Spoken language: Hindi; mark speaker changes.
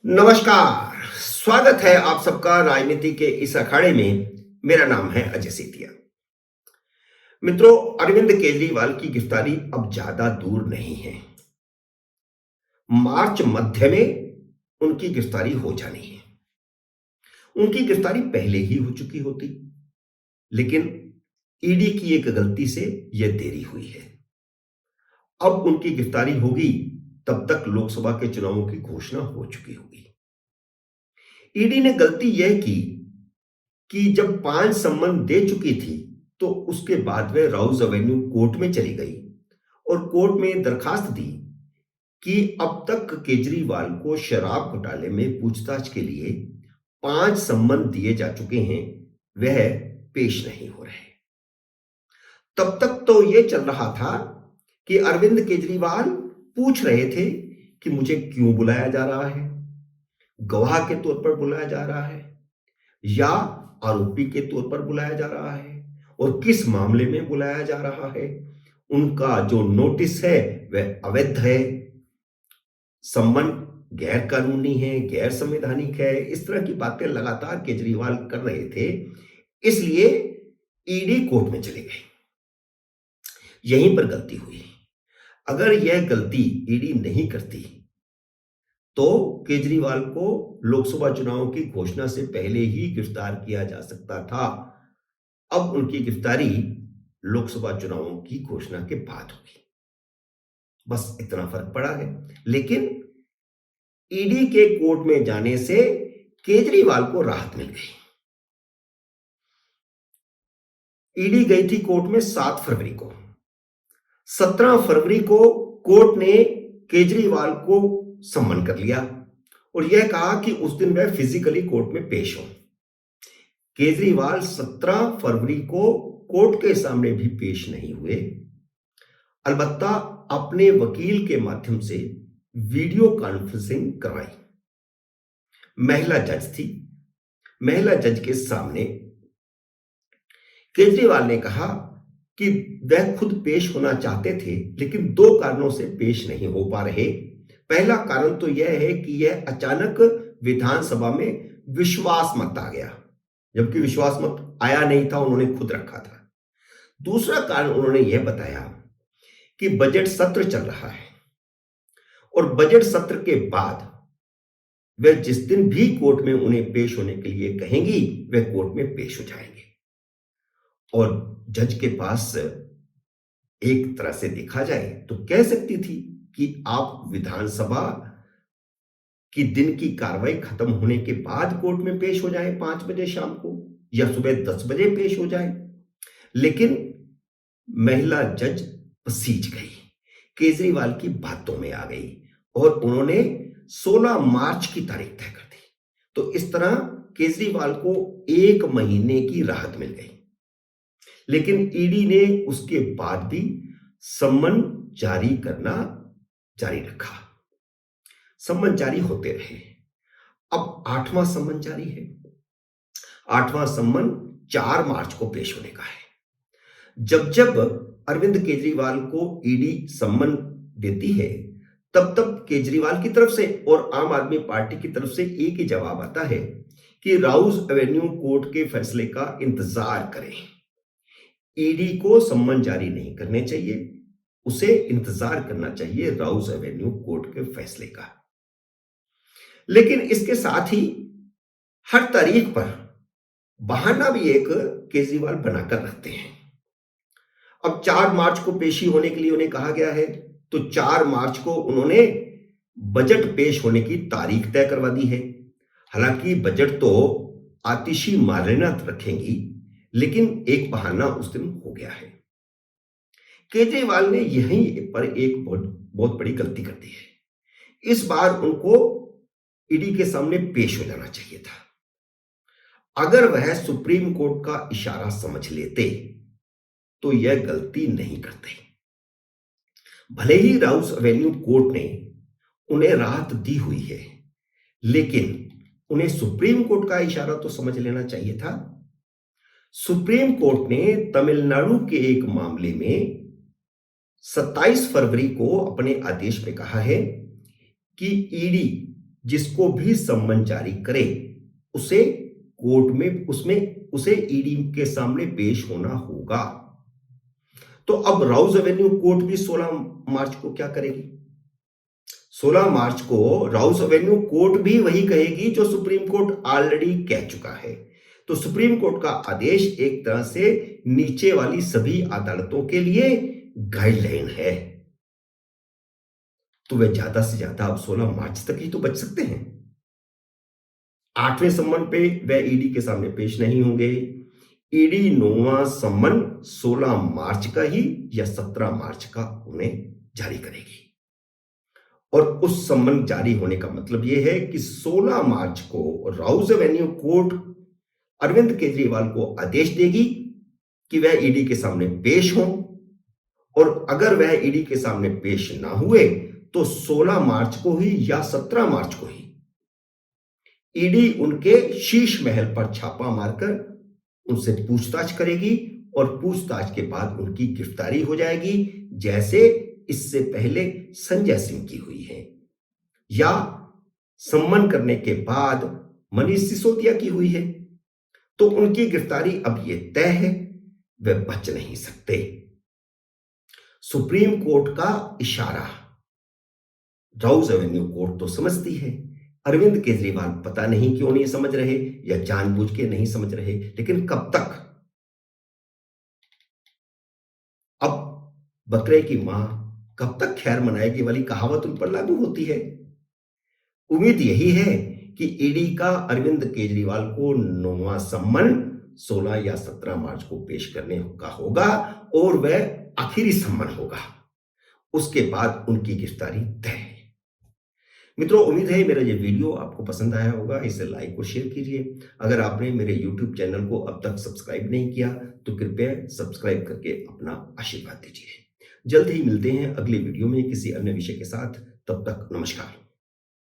Speaker 1: नमस्कार। स्वागत है आप सबका राजनीति के इस अखाड़े में। मेरा नाम है अजय सेठिया। मित्रों, अरविंद केजरीवाल की गिरफ्तारी अब ज्यादा दूर नहीं है। मार्च मध्य में उनकी गिरफ्तारी हो जानी है। उनकी गिरफ्तारी पहले ही हो चुकी होती, लेकिन ईडी की एक गलती से यह देरी हुई है। अब उनकी गिरफ्तारी होगी तब तक लोकसभा के चुनावों की घोषणा हो चुकी होगी। ईडी ने गलती यह की कि जब 5 सम्मन दे चुकी थी तो उसके बाद वह राउज एवेन्यू कोर्ट में चली गई और कोर्ट में दरखास्त दी कि अब तक केजरीवाल को शराब घोटाले में पूछताछ के लिए 5 सम्मन दिए जा चुके हैं, वह पेश नहीं हो रहे। तब तक तो यह चल रहा था कि अरविंद केजरीवाल पूछ रहे थे कि मुझे क्यों बुलाया जा रहा है, गवाह के तौर पर बुलाया जा रहा है या आरोपी के तौर पर बुलाया जा रहा है और किस मामले में बुलाया जा रहा है। उनका जो नोटिस है वह अवैध है, सम्मन गैर कानूनी है, गैर संवैधानिक है। इस तरह की बातें लगातार केजरीवाल कर रहे थे, इसलिए ईडी कोर्ट में चले गए। यहीं पर गलती हुई। अगर यह गलती ईडी नहीं करती तो केजरीवाल को लोकसभा चुनावों की घोषणा से पहले ही गिरफ्तार किया जा सकता था। अब उनकी गिरफ्तारी लोकसभा चुनावों की घोषणा के बाद होगी, बस इतना फर्क पड़ा है। लेकिन ईडी के कोर्ट में जाने से केजरीवाल को राहत मिल गई। ईडी गई थी कोर्ट में 7 फरवरी को। 17 फरवरी को कोर्ट ने केजरीवाल को सम्मन कर लिया और यह कहा कि उस दिन वह फिजिकली कोर्ट में पेश हो। केजरीवाल 17 फरवरी को कोर्ट के सामने भी पेश नहीं हुए, अलबत्ता अपने वकील के माध्यम से वीडियो कॉन्फ्रेंसिंग करवाई। महिला जज थी। महिला जज के सामने केजरीवाल ने कहा कि वह खुद पेश होना चाहते थे, लेकिन 2 कारणों से पेश नहीं हो पा रहे। पहला कारण तो यह है कि यह अचानक विधानसभा में विश्वास मत आ गया, जबकि विश्वास मत आया नहीं था, उन्होंने खुद रखा था। दूसरा कारण उन्होंने यह बताया कि बजट सत्र चल रहा है और बजट सत्र के बाद वह जिस दिन भी कोर्ट में उन्हें पेश होने के लिए कहेंगी वह कोर्ट में पेश हो जाएंगे। और जज के पास एक तरह से देखा जाए तो कह सकती थी कि आप विधानसभा की दिन की कार्रवाई खत्म होने के बाद कोर्ट में पेश हो जाए 5 बजे शाम को या सुबह 10 बजे पेश हो जाए। लेकिन महिला जज पसीज गई, केजरीवाल की बातों में आ गई और उन्होंने 16 मार्च की तारीख तय कर दी। तो इस तरह केजरीवाल को 1 महीने की राहत मिल गई। लेकिन ईडी ने उसके बाद भी सम्मन जारी करना जारी रखा। सम्मन जारी होते रहे। अब 8वां सम्मन जारी है। 8वां सम्मन 4 मार्च को पेश होने का है। जब जब अरविंद केजरीवाल को ईडी सम्मन देती है तब तब केजरीवाल की तरफ से और आम आदमी पार्टी की तरफ से एक ही जवाब आता है कि राउज एवेन्यू कोर्ट के फैसले का इंतजार करें। ईडी को सम्मन जारी नहीं करने चाहिए, उसे इंतजार करना चाहिए राउज एवेन्यू कोर्ट के फैसले का। लेकिन इसके साथ ही हर तारीख पर बहाना भी एक केजरीवाल बनाकर रखते हैं। अब 4 मार्च को पेशी होने के लिए उन्हें कहा गया है, तो 4 मार्च को उन्होंने बजट पेश होने की तारीख तय करवा दी है। हालांकि बजट तो आतिशी मार्जनात रखेंगी, लेकिन एक बहाना उस दिन हो गया है। केजरीवाल ने यहीं पर एक बहुत बड़ी गलती कर दी है। इस बार उनको ईडी के सामने पेश हो जाना चाहिए था। अगर वह सुप्रीम कोर्ट का इशारा समझ लेते तो यह गलती नहीं करते। भले ही राउज एवेन्यू कोर्ट ने उन्हें राहत दी हुई है, लेकिन उन्हें सुप्रीम कोर्ट का इशारा तो समझ लेना चाहिए था। सुप्रीम कोर्ट ने तमिलनाडु के एक मामले में 27 फरवरी को अपने आदेश में कहा है कि ईडी जिसको भी सम्मन जारी करे उसे कोर्ट में उसमें उसे ईडी के सामने पेश होना होगा। तो अब राउज एवेन्यू कोर्ट भी 16 मार्च को क्या करेगी? 16 मार्च को राउस एवेन्यू कोर्ट भी वही कहेगी जो सुप्रीम कोर्ट ऑलरेडी कह चुका है। तो सुप्रीम कोर्ट का आदेश एक तरह से नीचे वाली सभी अदालतों के लिए गाइडलाइन है। तो वे ज्यादा से ज्यादा अब 16 मार्च तक ही तो बच सकते हैं। 8वें सम्मन पे वे ईडी के सामने पेश नहीं होंगे। ईडी 9वां सम्मन 16 मार्च का ही या 17 मार्च का उन्हें जारी करेगी। और उस सम्मन जारी होने का मतलब यह है कि 16 मार्च को Rouse Avenue court Arvind Kejriwal को आदेश देगी कि वह ईडी के सामने पेश हों, और अगर वह ईडी के सामने पेश ना हुए तो 16 मार्च को ही या 17 मार्च को ही ईडी उनके शीश महल पर छापा मारकर उनसे पूछताछ करेगी, और पूछताछ के बाद उनकी गिरफ्तारी हो जाएगी, जैसे इससे पहले संजय सिंह की हुई है, या सम्मन करने के बाद मनीष सिसोदिया की हुई है। तो उनकी गिरफ्तारी अब यह तय है, वे बच नहीं सकते। सुप्रीम कोर्ट का इशारा राउस एवेन्यू कोर्ट तो समझती है, अरविंद केजरीवाल पता नहीं क्यों नहीं समझ रहे या जानबूझ के नहीं समझ रहे, लेकिन कब तक? अब बकरे की मां कब तक खैर मनाएगी वाली कहावत उन पर लागू होती है। उम्मीद यही है कि ईडी का अरविंद केजरीवाल को 9वां सम्मन 16 या 17 मार्च को पेश करने का होगा, और वह आखिरी सम्मन होगा। उसके बाद उनकी गिरफ्तारी तय है। मित्रों, उम्मीद है मेरा ये वीडियो आपको पसंद आया होगा। इसे लाइक और शेयर कीजिए। अगर आपने मेरे YouTube चैनल को अब तक सब्सक्राइब नहीं किया तो कृपया सब्सक्राइब करके अपना आशीर्वाद दीजिए। जल्द ही मिलते हैं अगले वीडियो में किसी अन्य विषय के साथ। तब तक नमस्कार।